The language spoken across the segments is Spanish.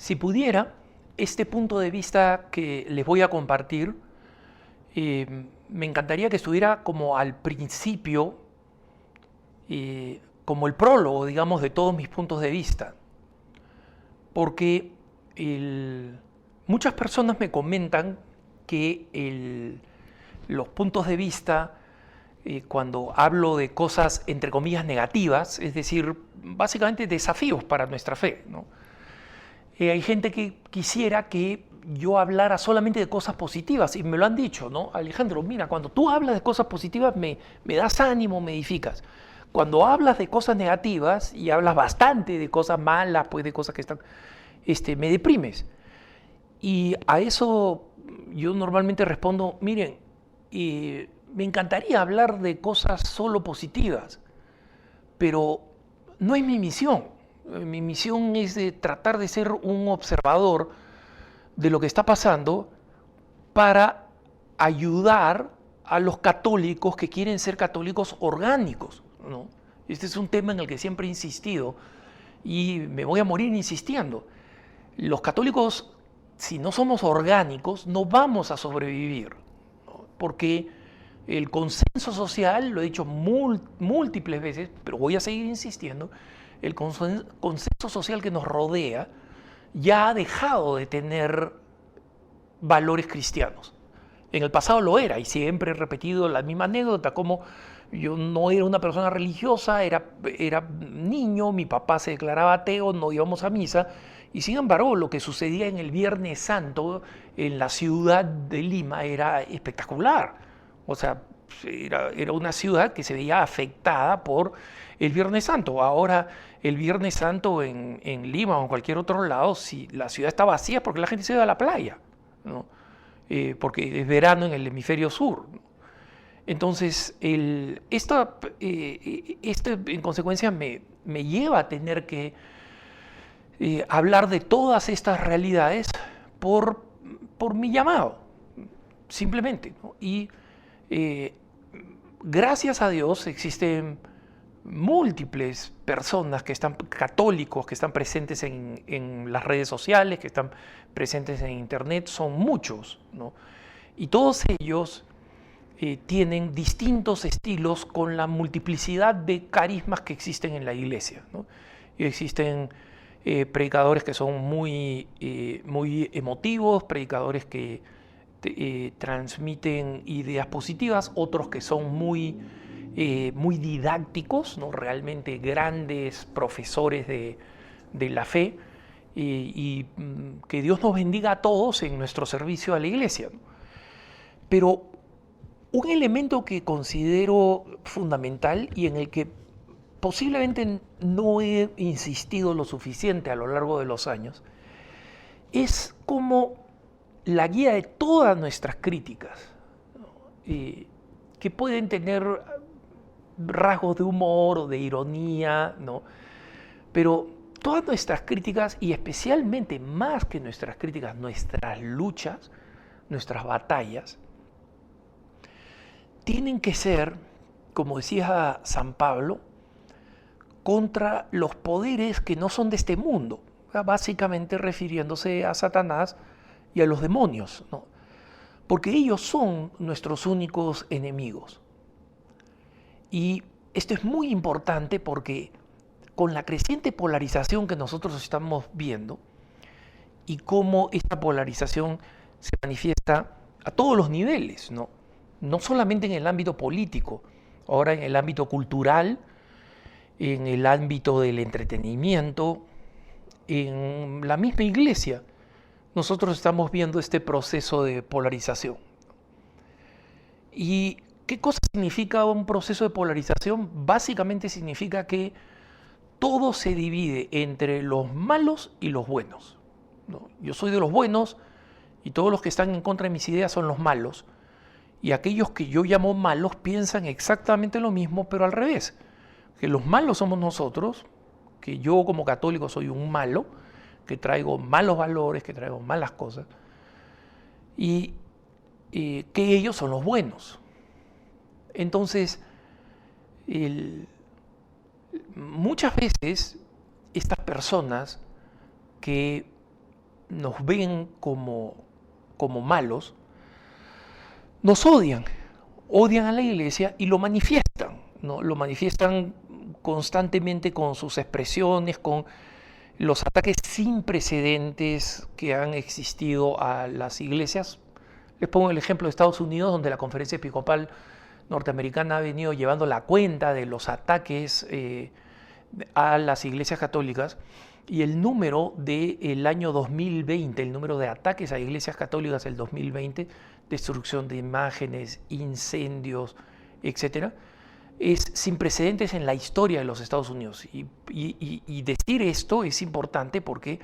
Si pudiera, este punto de vista que les voy a compartir, me encantaría que estuviera como al principio, como el prólogo, digamos, de todos mis puntos de vista. Porque muchas personas me comentan que los puntos de vista, cuando hablo de cosas entre comillas negativas, es decir, básicamente desafíos para nuestra fe, ¿no? Hay gente que quisiera que yo hablara solamente de cosas positivas y me lo han dicho, ¿no? Alejandro, mira, cuando tú hablas de cosas positivas me das ánimo, me edificas. Cuando hablas de cosas negativas y hablas bastante de cosas malas, pues de cosas que están, me deprimes. Y a eso yo normalmente respondo, miren, me encantaría hablar de cosas solo positivas, pero no es mi misión. Mi misión es de tratar de ser un observador de lo que está pasando para ayudar a los católicos que quieren ser católicos orgánicos, ¿no? Este es un tema en el que siempre he insistido y me voy a morir insistiendo. Los católicos, si no somos orgánicos, no vamos a sobrevivir, ¿no? Porque el consenso social, lo he dicho múltiples veces, pero voy a seguir insistiendo, el consenso social que nos rodea ya ha dejado de tener valores cristianos. En el pasado lo era, y siempre he repetido la misma anécdota, como yo no era una persona religiosa, era niño, mi papá se declaraba ateo, no íbamos a misa, y sin embargo lo que sucedía en el Viernes Santo en la ciudad de Lima era espectacular. O sea, era una ciudad que se veía afectada por el Viernes Santo. Ahora, el Viernes Santo en Lima o en cualquier otro lado, si la ciudad está vacía, porque la gente se va a la playa, ¿no? Porque es verano en el hemisferio sur, ¿no? Entonces, esto en consecuencia me lleva a tener que hablar de todas estas realidades por mi llamado, simplemente, ¿no? Y gracias a Dios existen múltiples personas que están, católicos, que están presentes en las redes sociales, que están presentes en internet, son muchos, ¿no? Y todos ellos tienen distintos estilos con la multiplicidad de carismas que existen en la iglesia, ¿no? Y existen predicadores que son muy emotivos, predicadores que transmiten ideas positivas, otros que son muy didácticos, ¿no? Realmente grandes profesores de la fe, y que Dios nos bendiga a todos en nuestro servicio a la iglesia, ¿no? Pero un elemento que considero fundamental y en el que posiblemente no he insistido lo suficiente a lo largo de los años es como la guía de todas nuestras críticas, ¿no? Que pueden tener rasgos de humor o de ironía, ¿no? Pero todas nuestras críticas, y especialmente más que nuestras críticas, nuestras luchas, nuestras batallas, tienen que ser, como decía San Pablo, contra los poderes que no son de este mundo, básicamente refiriéndose a Satanás y a los demonios, ¿no? Porque ellos son nuestros únicos enemigos. Y esto es muy importante porque con la creciente polarización que nosotros estamos viendo y cómo esta polarización se manifiesta a todos los niveles, ¿no? No solamente en el ámbito político, ahora en el ámbito cultural, en el ámbito del entretenimiento, en la misma iglesia, nosotros estamos viendo este proceso de polarización. ¿Y qué cosa significa un proceso de polarización? Básicamente significa que todo se divide entre los malos y los buenos, ¿no? Yo soy de los buenos y todos los que están en contra de mis ideas son los malos. Y aquellos que yo llamo malos piensan exactamente lo mismo, pero al revés. Que los malos somos nosotros, que yo como católico soy un malo, que traigo malos valores, que traigo malas cosas, y que ellos son los buenos. Entonces, muchas veces estas personas que nos ven como malos, nos odian a la iglesia y lo manifiestan, ¿no? Lo manifiestan constantemente con sus expresiones, con los ataques sin precedentes que han existido a las iglesias. Les pongo el ejemplo de Estados Unidos, donde la Conferencia Episcopal Norteamericana ha venido llevando la cuenta de los ataques a las iglesias católicas, y el número del año 2020, el número de ataques a iglesias católicas del 2020, destrucción de imágenes, incendios, etcétera, es sin precedentes en la historia de los Estados Unidos. Y decir esto es importante porque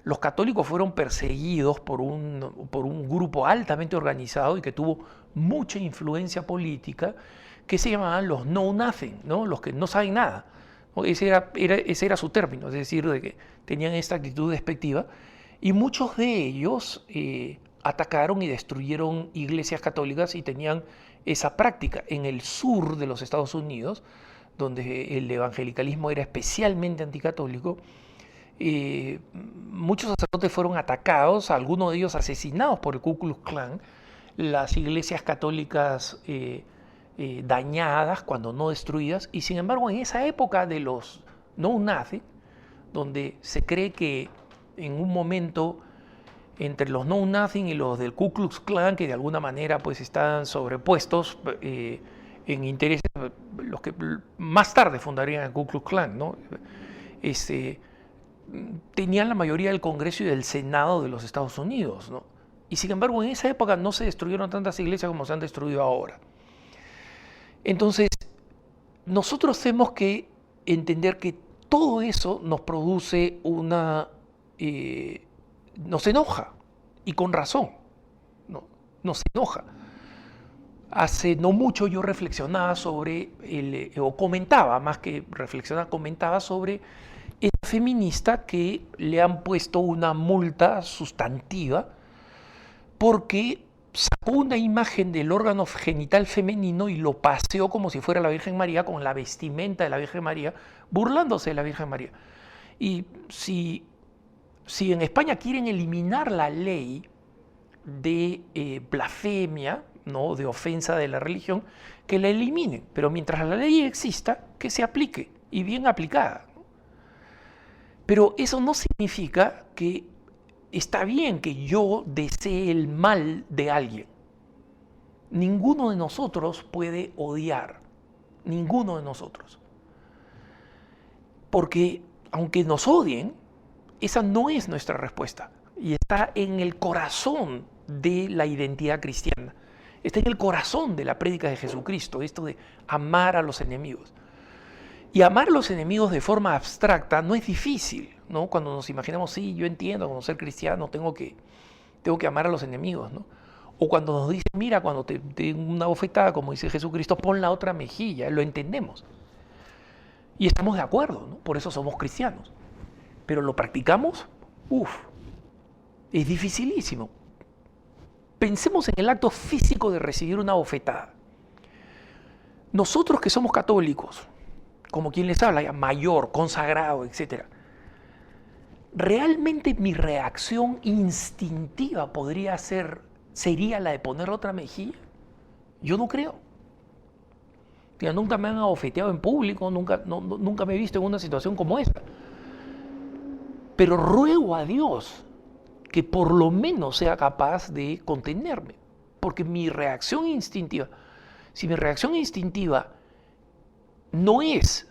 los católicos fueron perseguidos por un grupo altamente organizado y que tuvo mucha influencia política, que se llamaban los Know Nothing, ¿no? Los que no saben nada. Ese era su término, es decir, de que tenían esta actitud despectiva, y muchos de ellos atacaron y destruyeron iglesias católicas y tenían esa práctica. En el sur de los Estados Unidos, donde el evangelicalismo era especialmente anticatólico, muchos sacerdotes fueron atacados, algunos de ellos asesinados por el Ku Klux Klan, las iglesias católicas dañadas, cuando no destruidas, y sin embargo en esa época de los Know Nothing, donde se cree que en un momento entre los Know Nothing y los del Ku Klux Klan, que de alguna manera pues están sobrepuestos en intereses, los que más tarde fundarían el Ku Klux Klan, ¿no? Tenían la mayoría del Congreso y del Senado de los Estados Unidos, ¿no? Y sin embargo en esa época no se destruyeron tantas iglesias como se han destruido ahora. Entonces, nosotros tenemos que entender que todo eso nos produce nos enoja, y con razón, ¿no? Nos enoja. Hace no mucho yo reflexionaba sobre, o comentaba, más que reflexionar, comentaba sobre esa feminista que le han puesto una multa sustantiva porque sacó una imagen del órgano genital femenino y lo paseó como si fuera la Virgen María, con la vestimenta de la Virgen María, burlándose de la Virgen María. Y si en España quieren eliminar la ley de blasfemia, ¿no?, de ofensa de la religión, que la eliminen, pero mientras la ley exista, que se aplique, y bien aplicada. Pero eso no significa que está bien que yo desee el mal de alguien. Ninguno de nosotros puede odiar, ninguno de nosotros. Porque aunque nos odien, esa no es nuestra respuesta. Y está en el corazón de la identidad cristiana. Está en el corazón de la prédica de Jesucristo, esto de amar a los enemigos. Y amar a los enemigos de forma abstracta no es difícil, ¿no? Cuando nos imaginamos, sí, yo entiendo, como ser cristiano tengo que amar a los enemigos, ¿no? O cuando nos dicen, mira, cuando te den una bofetada, como dice Jesucristo, pon la otra mejilla, lo entendemos. Y estamos de acuerdo, ¿no? Por eso somos cristianos. Pero lo practicamos, es dificilísimo. Pensemos en el acto físico de recibir una bofetada. Nosotros que somos católicos, como quien les habla, ya mayor, consagrado, etc., ¿realmente mi reacción instintiva sería la de poner otra mejilla? Yo no creo. Ya nunca me han abofeteado en público, nunca me he visto en una situación como esa. Pero ruego a Dios que por lo menos sea capaz de contenerme, porque mi reacción instintiva, si mi reacción instintiva no es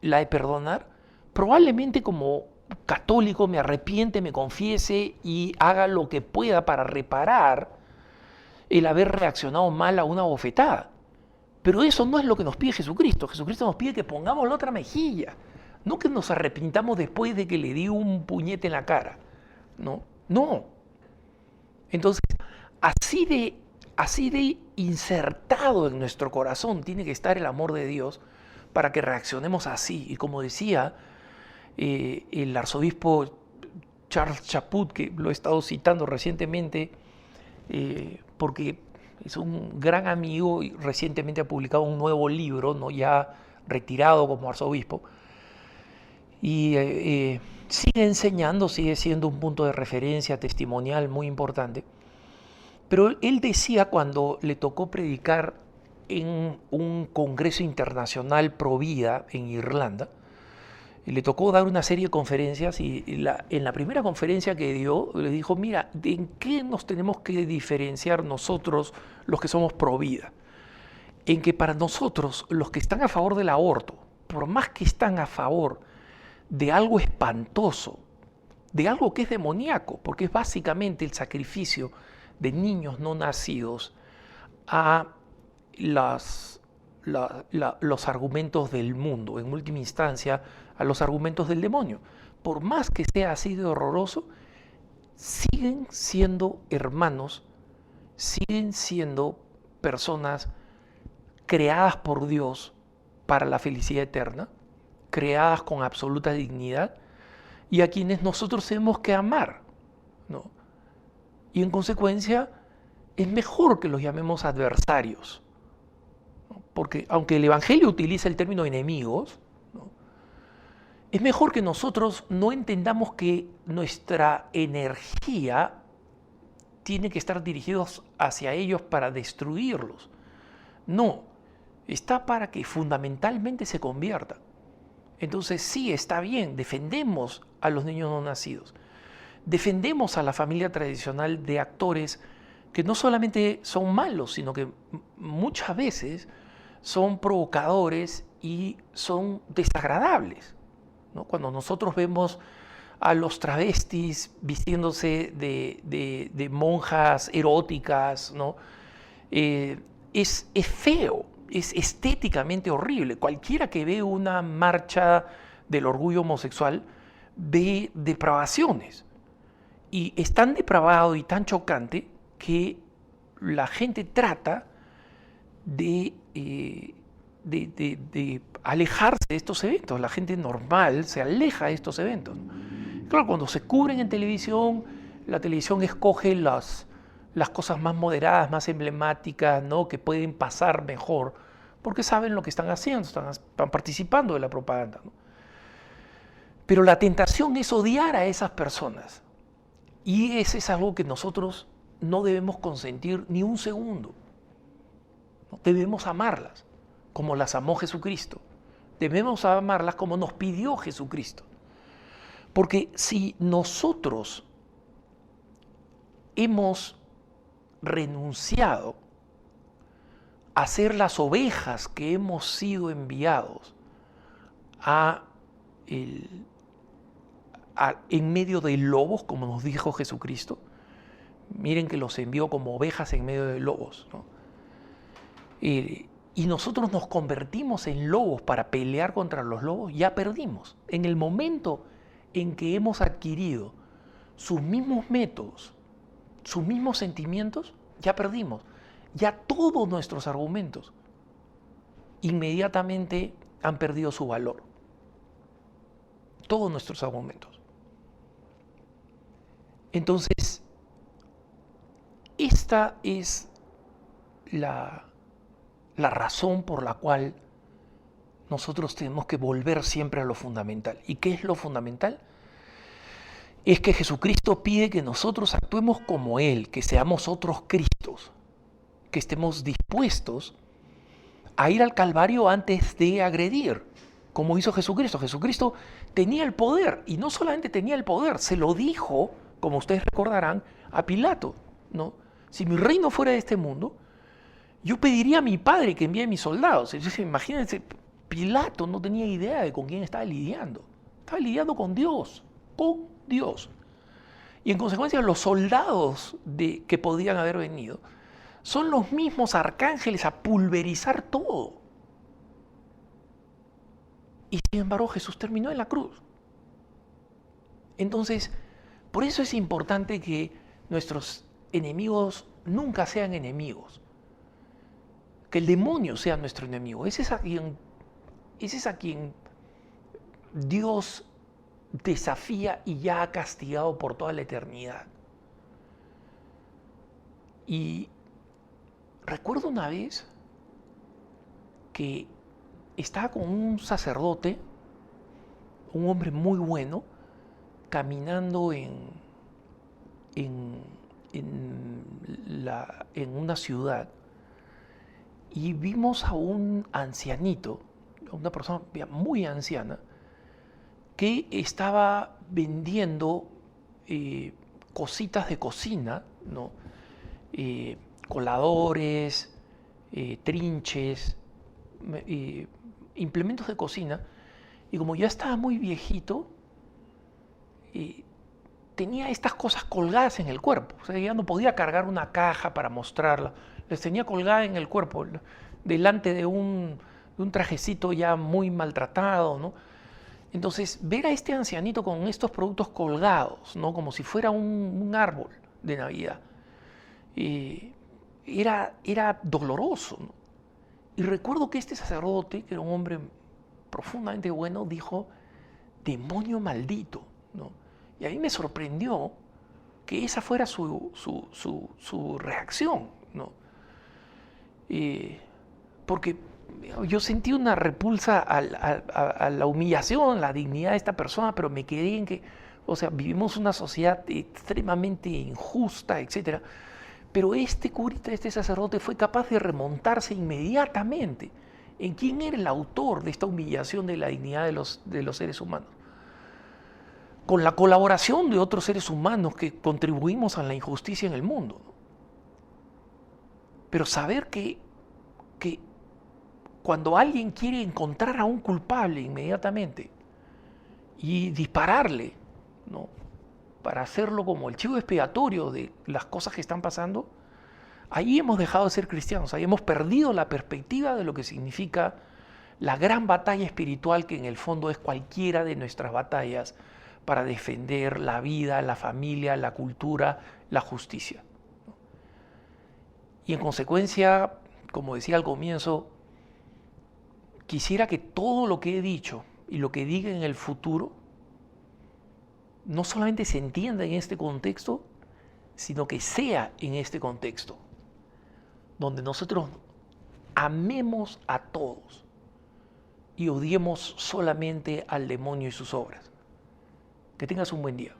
la de perdonar, probablemente como católico me arrepiente, me confiese y haga lo que pueda para reparar el haber reaccionado mal a una bofetada. Pero eso no es lo que nos pide Jesucristo. Jesucristo nos pide que pongamos la otra mejilla, no que nos arrepintamos después de que le di un puñete en la cara. No. Entonces, así de insertado en nuestro corazón tiene que estar el amor de Dios para que reaccionemos así. Y como decía el arzobispo Charles Chaput, que lo he estado citando recientemente, porque es un gran amigo y recientemente ha publicado un nuevo libro, ¿no?, ya retirado como arzobispo. Y sigue enseñando, sigue siendo un punto de referencia testimonial muy importante. Pero él decía cuando le tocó predicar en un congreso internacional pro vida en Irlanda, y le tocó dar una serie de conferencias y en la primera conferencia que dio le dijo, mira, ¿en qué nos tenemos que diferenciar nosotros los que somos pro vida? En que para nosotros los que están a favor del aborto, por más que están a favor de algo espantoso, de algo que es demoníaco, porque es básicamente el sacrificio de niños no nacidos a los argumentos del mundo, en última instancia a los argumentos del demonio. Por más que sea así de horroroso, siguen siendo hermanos, siguen siendo personas creadas por Dios para la felicidad eterna, creadas con absoluta dignidad y a quienes nosotros tenemos que amar, ¿no? Y en consecuencia es mejor que los llamemos adversarios, ¿no? Porque aunque el Evangelio utiliza el término enemigos, ¿no? Es mejor que nosotros no entendamos que nuestra energía tiene que estar dirigidos hacia ellos para destruirlos. No, está para que fundamentalmente se conviertan. Entonces sí, está bien, defendemos a los niños no nacidos. Defendemos a la familia tradicional de actores que no solamente son malos, sino que muchas veces son provocadores y son desagradables, ¿no? Cuando nosotros vemos a los travestis vistiéndose de monjas eróticas, ¿no? Es feo, es estéticamente horrible. Cualquiera que ve una marcha del orgullo homosexual ve depravaciones. Y es tan depravado y tan chocante que la gente trata de alejarse de estos eventos. La gente normal se aleja de estos eventos. Claro, cuando se cubren en televisión, la televisión escoge las cosas más moderadas, más emblemáticas, ¿no? Que pueden pasar mejor, porque saben lo que están haciendo, están participando de la propaganda, ¿no? Pero la tentación es odiar a esas personas. Y ese es algo que nosotros no debemos consentir ni un segundo. ¿No? Debemos amarlas como las amó Jesucristo. Debemos amarlas como nos pidió Jesucristo. Porque si nosotros hemos renunciado a ser las ovejas que hemos sido enviados en medio de lobos, como nos dijo Jesucristo, miren que los envió como ovejas en medio de lobos, ¿no? Y nosotros nos convertimos en lobos para pelear contra los lobos, ya perdimos. En el momento en que hemos adquirido sus mismos métodos, sus mismos sentimientos, ya perdimos. Ya todos nuestros argumentos inmediatamente han perdido su valor. Todos nuestros argumentos. Entonces, esta es la razón por la cual nosotros tenemos que volver siempre a lo fundamental. ¿Y qué es lo fundamental? Es que Jesucristo pide que nosotros actuemos como Él, que seamos otros Cristos, que estemos dispuestos a ir al Calvario antes de agredir, como hizo Jesucristo. Jesucristo tenía el poder, y no solamente tenía el poder, se lo dijo, como ustedes recordarán, a Pilato, ¿no? Si mi reino fuera de este mundo, yo pediría a mi padre que envíe mis soldados. Entonces, imagínense, Pilato no tenía idea de con quién estaba lidiando. Estaba lidiando con Dios, con Dios. Y en consecuencia, los soldados que podían haber venido son los mismos arcángeles a pulverizar todo. Y sin embargo, Jesús terminó en la cruz. Entonces, por eso es importante que nuestros enemigos nunca sean enemigos. Que el demonio sea nuestro enemigo. Ese es a quien Dios desafía y ya ha castigado por toda la eternidad. Y recuerdo una vez que estaba con un sacerdote, un hombre muy bueno caminando en, en una ciudad y vimos a un ancianito, a una persona muy anciana, que estaba vendiendo cositas de cocina, ¿no? Coladores, trinches, implementos de cocina, y como ya estaba muy viejito, tenía estas cosas colgadas en el cuerpo. O sea, ya no podía cargar una caja para mostrarla. Les tenía colgada en el cuerpo, delante de un trajecito ya muy maltratado, ¿no? Entonces, ver a este ancianito con estos productos colgados, ¿no? Como si fuera un árbol de Navidad, era doloroso, ¿no? Y recuerdo que este sacerdote, que era un hombre profundamente bueno, dijo, demonio maldito, ¿no? Y a mí me sorprendió que esa fuera su reacción, ¿no? Porque yo sentí una repulsa a la humillación, la dignidad de esta persona, pero me quedé en que, o sea, vivimos una sociedad extremadamente injusta, etc. Pero este curita, este sacerdote, fue capaz de remontarse inmediatamente en quién era el autor de esta humillación de la dignidad de los seres humanos. Con la colaboración de otros seres humanos que contribuimos a la injusticia en el mundo. Pero saber que cuando alguien quiere encontrar a un culpable inmediatamente y dispararle, ¿no? Para hacerlo como el chivo expiatorio de las cosas que están pasando, ahí hemos dejado de ser cristianos, ahí hemos perdido la perspectiva de lo que significa la gran batalla espiritual que en el fondo es cualquiera de nuestras batallas para defender la vida, la familia, la cultura, la justicia. Y en consecuencia, como decía al comienzo, quisiera que todo lo que he dicho y lo que diga en el futuro no solamente se entienda en este contexto, sino que sea en este contexto, donde nosotros amemos a todos y odiemos solamente al demonio y sus obras. Que tengas un buen día.